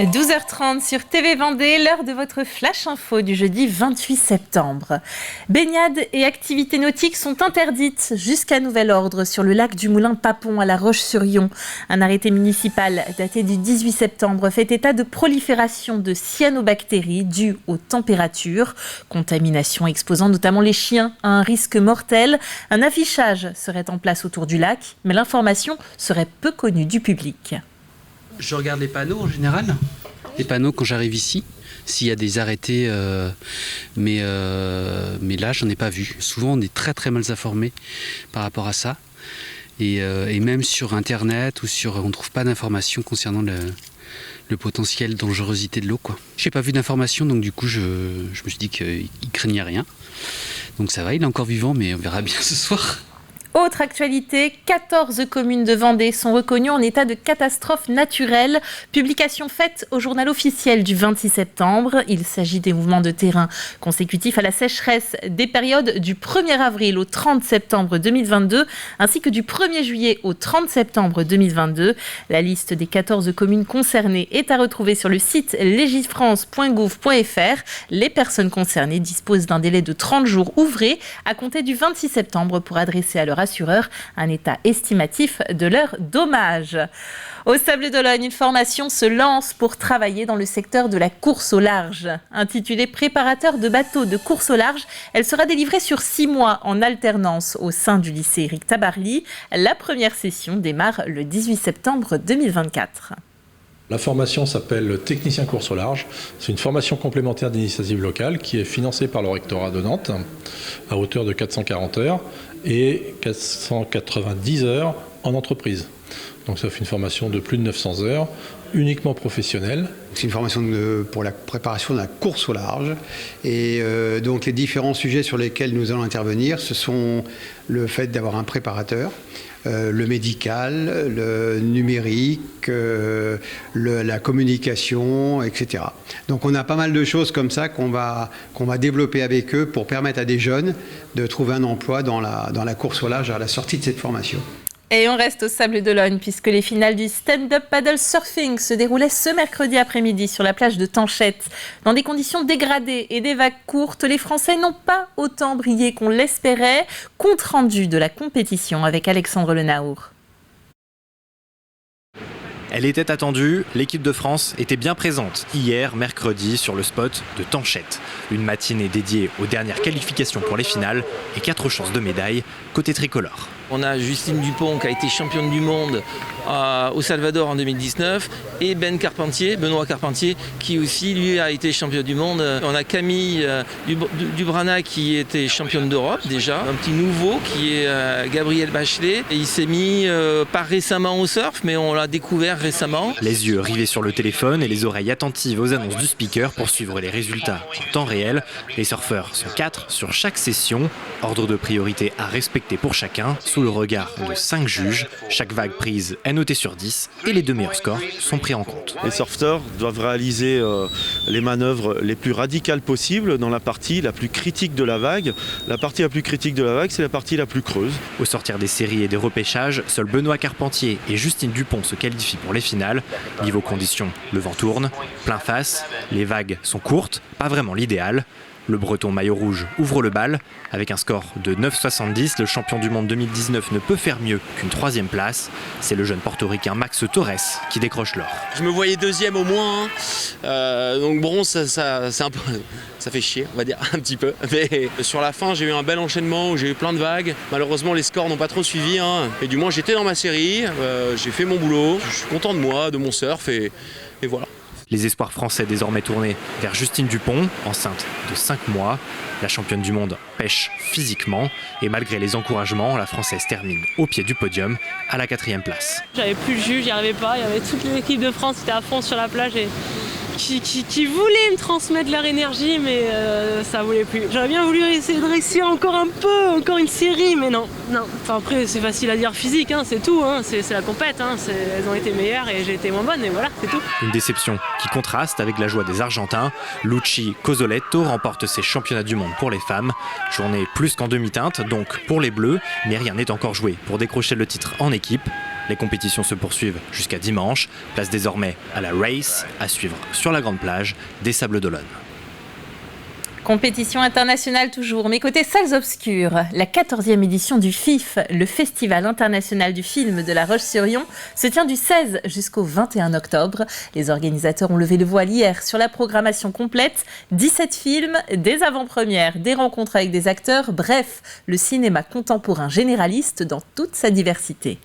12h30 sur TV Vendée, l'heure de votre flash info du jeudi 28 septembre. Baignades et activités nautiques sont interdites jusqu'à nouvel ordre sur le lac du Moulin Papon à La Roche-sur-Yon. Un arrêté municipal daté du 18 septembre fait état de prolifération de cyanobactéries dues aux températures. Contamination exposant notamment les chiens à un risque mortel. Un affichage serait en place autour du lac, mais l'information serait peu connue du public. Je regarde les panneaux en général, les panneaux quand j'arrive ici, s'il y a des arrêtés, mais là j'en ai pas vu. Souvent on est très très mal informé par rapport à ça, et même sur internet on ne trouve pas d'informations concernant le potentiel dangerosité de l'eau, quoi. J'ai pas vu d'informations, donc du coup je me suis dit qu'il craignait rien. Donc ça va, il est encore vivant, mais on verra bien ce soir. Autre actualité, 14 communes de Vendée sont reconnues en état de catastrophe naturelle. Publication faite au journal officiel du 26 septembre. Il s'agit des mouvements de terrain consécutifs à la sécheresse des périodes du 1er avril au 30 septembre 2022 ainsi que du 1er juillet au 30 septembre 2022. La liste des 14 communes concernées est à retrouver sur le site legifrance.gouv.fr. Les personnes concernées disposent d'un délai de 30 jours ouvrés à compter du 26 septembre pour adresser à leur assureur un état estimatif de leurs dommages. Au Sables d'Olonne, une formation se lance pour travailler dans le secteur de la course au large. Intitulée préparateur de bateaux de course au large, elle sera délivrée sur 6 mois en alternance au sein du lycée Éric Tabarly. La première session démarre le 18 septembre 2024. La formation s'appelle Technicien course au large. C'est une formation complémentaire d'initiative locale qui est financée par le rectorat de Nantes à hauteur de 440 heures et 490 heures en entreprise. Donc ça fait une formation de plus de 900 heures, uniquement professionnelle. C'est une formation pour la préparation de la course au large. Et donc les différents sujets sur lesquels nous allons intervenir, ce sont le fait d'avoir un préparateur, le médical, le numérique, la communication, etc. Donc on a pas mal de choses comme ça qu'on va développer avec eux pour permettre à des jeunes de trouver un emploi dans la course au large à la sortie de cette formation. Et on reste au Sables d'Olonne puisque les finales du stand-up paddle surfing se déroulaient ce mercredi après-midi sur la plage de Tanchette. Dans des conditions dégradées et des vagues courtes, les Français n'ont pas autant brillé qu'on l'espérait. Compte rendu de la compétition avec Alexandre Lenaour. Elle était attendue, l'équipe de France était bien présente hier, mercredi, sur le spot de Tanchette. Une matinée dédiée aux dernières qualifications pour les finales et 4 chances de médaille côté tricolore. On a Justine Dupont qui a été championne du monde au Salvador en 2019 et Benoît Carpentier qui aussi lui a été championne du monde. On a Camille Dubrana qui était championne d'Europe déjà. Un petit nouveau qui est Gabriel Bachelet. Et il s'est mis pas récemment au surf mais on l'a découvert récemment. Les yeux rivés sur le téléphone et les oreilles attentives aux annonces du speaker pour suivre les résultats en temps réel. Les surfeurs sont 4 sur chaque session. Ordre de priorité à respecter pour chacun. Sous le regard de 5 juges, chaque vague prise est notée sur 10 et les 2 meilleurs scores sont pris en compte. Les sauveteurs doivent réaliser les manœuvres les plus radicales possibles dans la partie la plus critique de la vague. La partie la plus critique de la vague, c'est la partie la plus creuse. Au sortir des séries et des repêchages, seuls Benoît Carpentier et Justine Dupont se qualifient pour les finales. Niveau conditions, le vent tourne, plein face, les vagues sont courtes, pas vraiment l'idéal. Le breton maillot rouge ouvre le bal. Avec un score de 9,70, le champion du monde 2019 ne peut faire mieux qu'une 3e place. C'est le jeune portoricain Max Torres qui décroche l'or. Je me voyais 2e au moins. Donc bronze, ça fait chier, on va dire, un petit peu. Mais sur la fin, j'ai eu un bel enchaînement où j'ai eu plein de vagues. Malheureusement, les scores n'ont pas trop suivi. Et du moins, j'étais dans ma série. J'ai fait mon boulot. Je suis content de moi, de mon surf. Et voilà. Les espoirs français désormais tournés vers Justine Dupont, enceinte de 5 mois. La championne du monde pêche physiquement et malgré les encouragements, la Française termine au pied du podium à la 4e place. J'avais plus le jus, j'y arrivais pas. Il y avait toute l'équipe de France qui était à fond sur la plage et qui voulaient me transmettre leur énergie, mais ça voulait plus. J'aurais bien voulu essayer de réussir encore une série, mais non. Enfin, après, c'est facile à dire physique, c'est tout, c'est la compète, elles ont été meilleures et j'ai été moins bonne, et voilà, c'est tout. Une déception qui contraste avec la joie des Argentins. Luchi Cosoletto remporte ses championnats du monde pour les femmes. Journée plus qu'en demi-teinte, donc pour les Bleus, mais rien n'est encore joué pour décrocher le titre en équipe. Les compétitions se poursuivent jusqu'à dimanche. Place désormais à la Race, à suivre sur la grande plage des Sables-d'Olonne. Compétition internationale toujours, mais côté salles obscures, la 14e édition du FIF, le Festival international du film de La Roche-sur-Yon, se tient du 16 jusqu'au 21 octobre. Les organisateurs ont levé le voile hier sur la programmation complète, 17 films, des avant-premières, des rencontres avec des acteurs, bref, le cinéma contemporain généraliste dans toute sa diversité.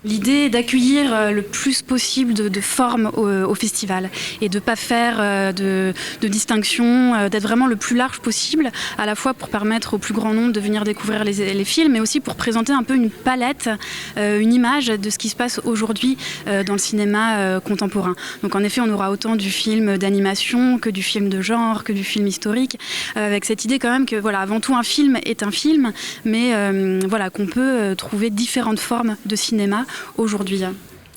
L'idée est d'accueillir le plus possible de formes au festival et de ne pas faire de distinction, d'être vraiment le plus large possible, à la fois pour permettre au plus grand nombre de venir découvrir les films, mais aussi pour présenter un peu une palette, une image de ce qui se passe aujourd'hui dans le cinéma contemporain. Donc en effet, on aura autant du film d'animation que du film de genre, que du film historique, avec cette idée quand même que voilà, avant tout un film est un film, mais voilà, qu'on peut trouver différentes formes de cinéma aujourd'hui.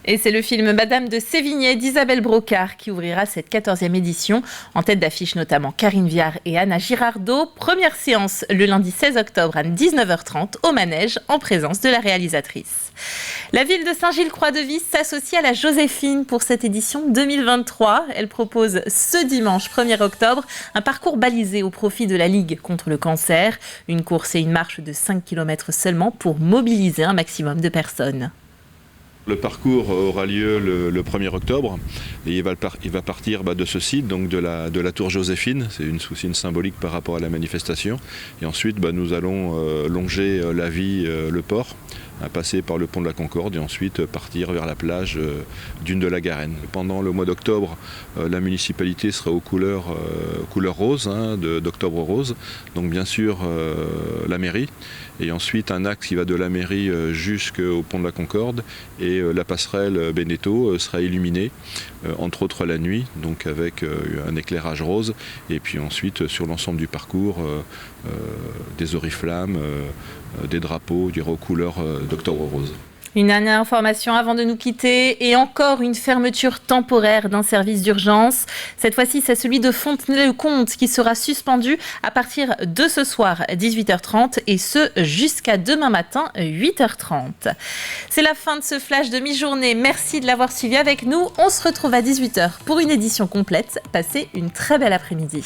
Et c'est le film Madame de Sévigné d'Isabelle Brocard qui ouvrira cette 14e édition. En tête d'affiche notamment Karine Viard et Anna Girardot. Première séance le lundi 16 octobre à 19h30 au Manège en présence de la réalisatrice. La ville de Saint-Gilles-Croix-de-Vie s'associe à la Joséphine pour cette édition 2023. Elle propose ce dimanche 1er octobre un parcours balisé au profit de la Ligue contre le cancer. Une course et une marche de 5 km seulement pour mobiliser un maximum de personnes. Le parcours aura lieu le 1er octobre et il va partir de ce site, donc de la tour Joséphine. C'est une symbolique par rapport à la manifestation. Et ensuite, nous allons longer la vie, le port, passer par le pont de la Concorde et ensuite partir vers la plage dune de la Garenne. Pendant le mois d'octobre, la municipalité sera aux couleurs roses, d'octobre rose. Donc bien sûr la mairie. Et ensuite un axe qui va de la mairie jusqu'au pont de la Concorde et la passerelle Beneteau sera illuminée, entre autres la nuit, donc avec un éclairage rose. Et puis ensuite sur l'ensemble du parcours, des oriflammes, des drapeaux, aux couleurs d'octobre rose. Une dernière information avant de nous quitter et encore une fermeture temporaire d'un service d'urgence. Cette fois-ci, c'est celui de Fontenay-le-Comte qui sera suspendu à partir de ce soir 18h30 et ce jusqu'à demain matin 8h30. C'est la fin de ce flash de mi-journée. Merci de l'avoir suivi avec nous. On se retrouve à 18h pour une édition complète. Passez une très belle après-midi.